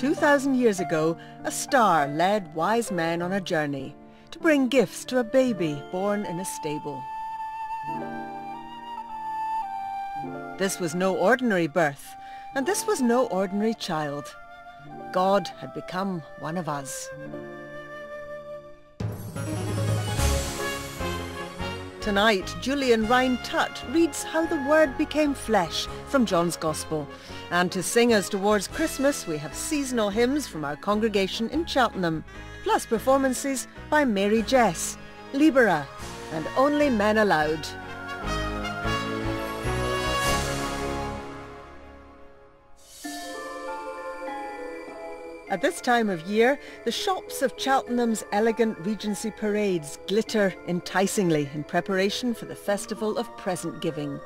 2,000 years ago, a star led wise men on a journey to bring gifts to a baby born in a stable. This was no ordinary birth, and this was no ordinary child. God had become one of us. Tonight, Julian Rhine-Tutt reads how the Word became flesh from John's Gospel. And to sing us towards Christmas, we have seasonal hymns from our congregation in Cheltenham, plus performances by Mary Jess, Libera, and Only Men Allowed. At this time of year, the shops of Cheltenham's elegant Regency parades glitter enticingly in preparation for the festival of present giving.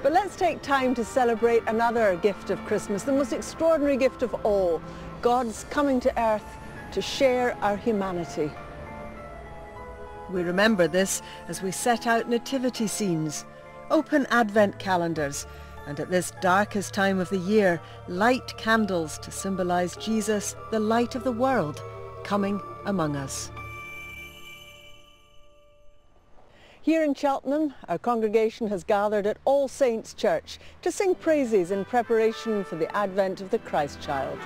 But let's take time to celebrate another gift of Christmas, the most extraordinary gift of all, God's coming to earth to share our humanity. We remember this as we set out nativity scenes, open Advent calendars, and at this darkest time of the year, light candles to symbolise Jesus, the light of the world, coming among us. Here in Cheltenham, our congregation has gathered at All Saints Church to sing praises in preparation for the advent of the Christ child.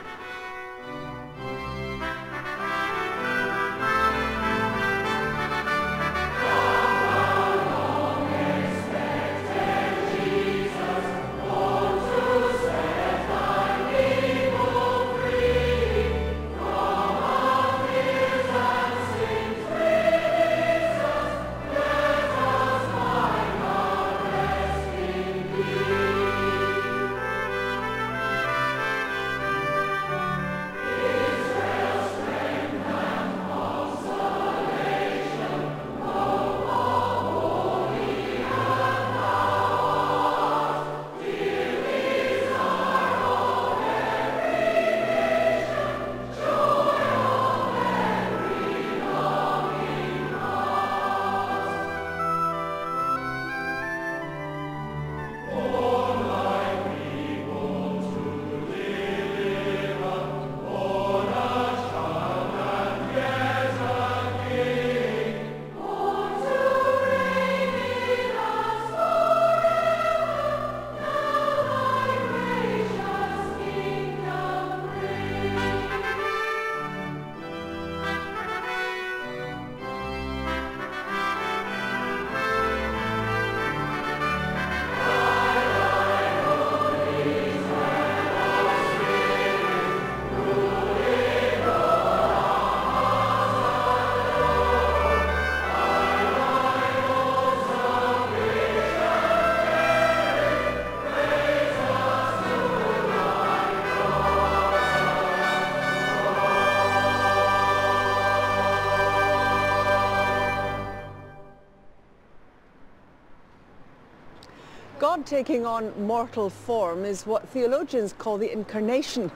God taking on mortal form is what theologians call the incarnation.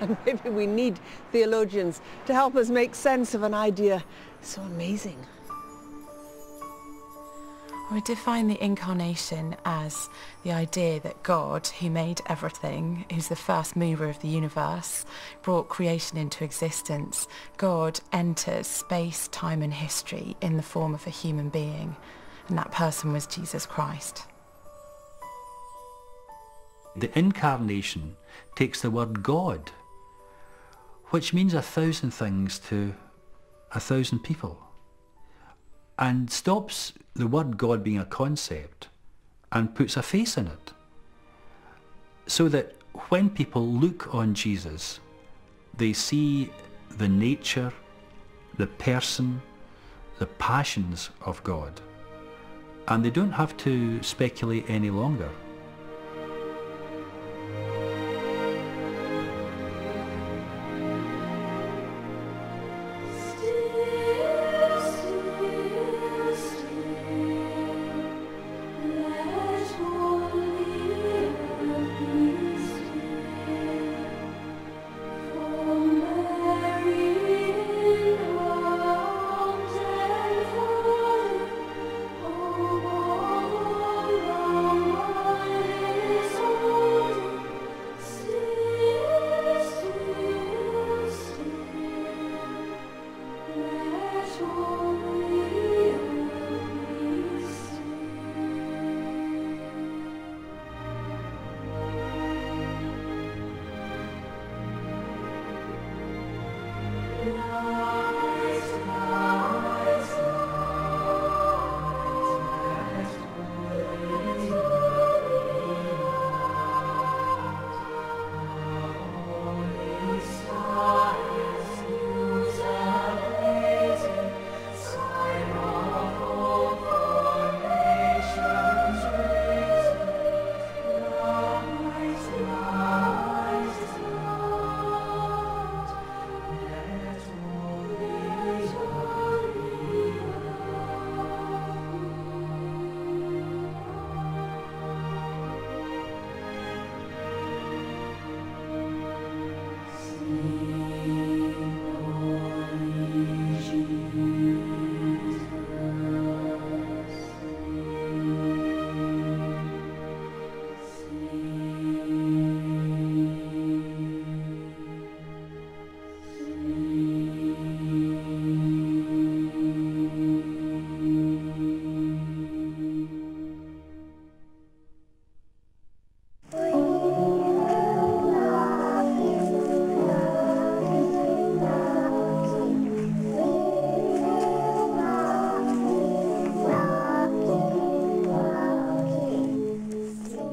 And maybe we need theologians to help us make sense of an idea so amazing. We define the incarnation as the idea that God, who made everything, who's the first mover of the universe, brought creation into existence. God enters space, time and history in the form of a human being, and that person was Jesus Christ. The incarnation takes the word God, which means 1,000 things to 1,000 people, and stops the word God being a concept and puts a face in it, so that when people look on Jesus, they see the nature, the person, the passions of God, and they don't have to speculate any longer.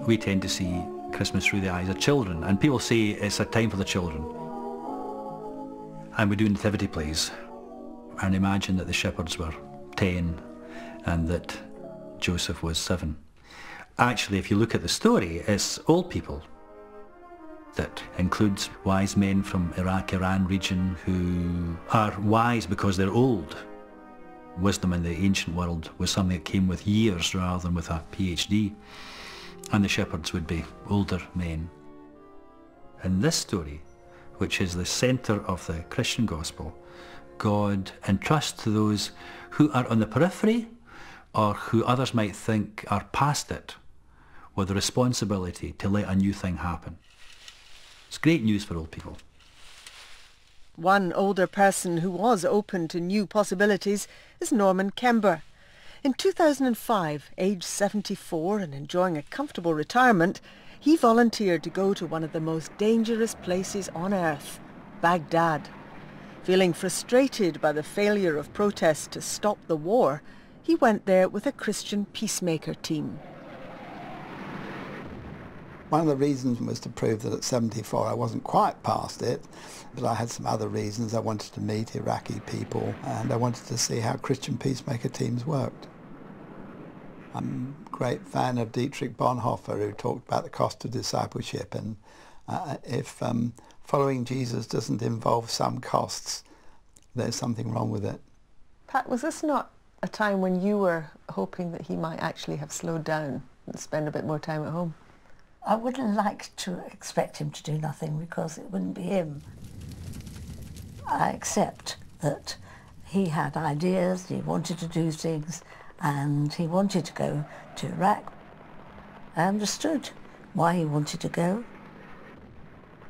we tend to see Christmas through the eyes of children, and people say it's a time for the children. And we do nativity plays and imagine that the shepherds were 10 and that Joseph was 7. Actually, if you look at the story, it's old people. That includes wise men from Iraq, Iran region who are wise because they're old. Wisdom in the ancient world was something that came with years rather than with a PhD. And the shepherds would be older men. In this story, which is the centre of the Christian gospel, God entrusts to those who are on the periphery or who others might think are past it with the responsibility to let a new thing happen. It's great news for old people. One older person who was open to new possibilities is Norman Kember. In 2005, aged 74 and enjoying a comfortable retirement, he volunteered to go to one of the most dangerous places on earth, Baghdad. Feeling frustrated by the failure of protests to stop the war, he went there with a Christian peacemaker team. One of the reasons was to prove that at 74 I wasn't quite past it, but I had some other reasons. I wanted to meet Iraqi people and I wanted to see how Christian peacemaker teams worked. I'm a great fan of Dietrich Bonhoeffer, who talked about the cost of discipleship, and if following Jesus doesn't involve some costs, there's something wrong with it. Pat, was this not a time when you were hoping that he might actually have slowed down and spend a bit more time at home? I wouldn't like to expect him to do nothing because it wouldn't be him. I accept that he had ideas, he wanted to do things, and he wanted to go to Iraq. I understood why he wanted to go.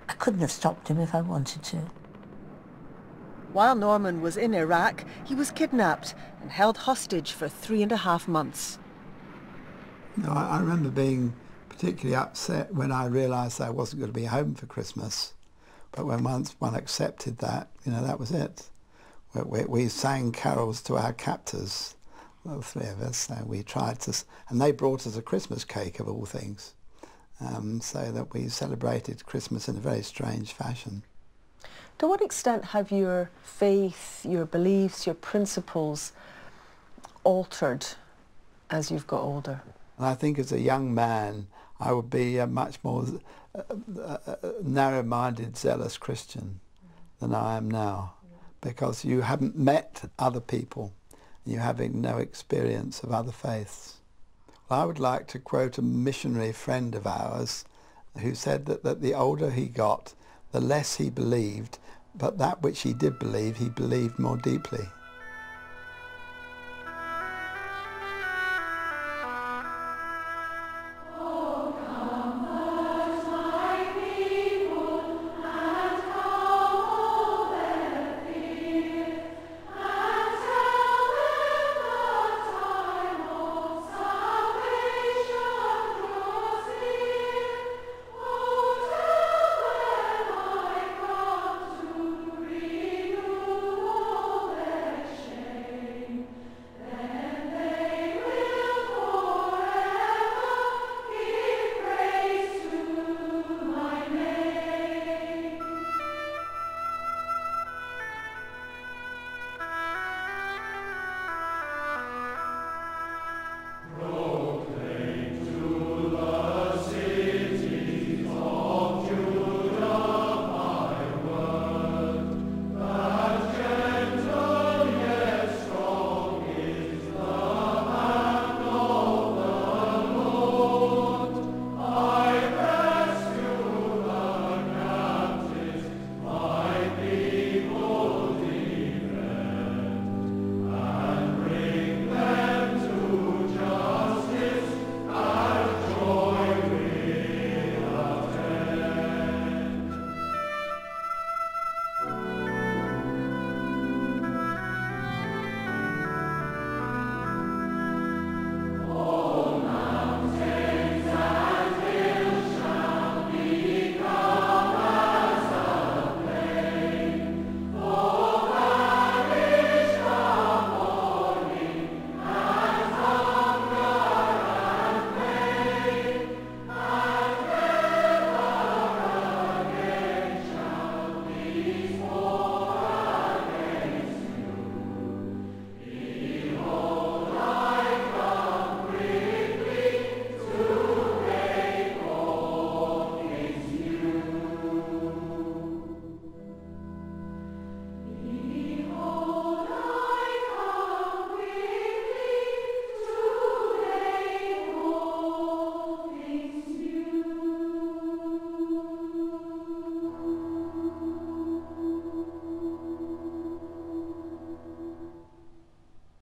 I couldn't have stopped him if I wanted to. While Norman was in Iraq, he was kidnapped and held hostage for 3.5 months. No, I remember being particularly upset when I realised I wasn't going to be home for Christmas. But when once one accepted that, that was it. We sang carols to our captors, the three of us. So we tried to, and they brought us a Christmas cake of all things, so that we celebrated Christmas in a very strange fashion. To what extent have your faith, your beliefs, your principles altered as you've got older? And I think as a young man, I would be a much more narrow-minded, zealous Christian than I am now, because you haven't met other people, and you're having no experience of other faiths. Well, I would like to quote a missionary friend of ours who said that the older he got, the less he believed, but that which he did believe, he believed more deeply.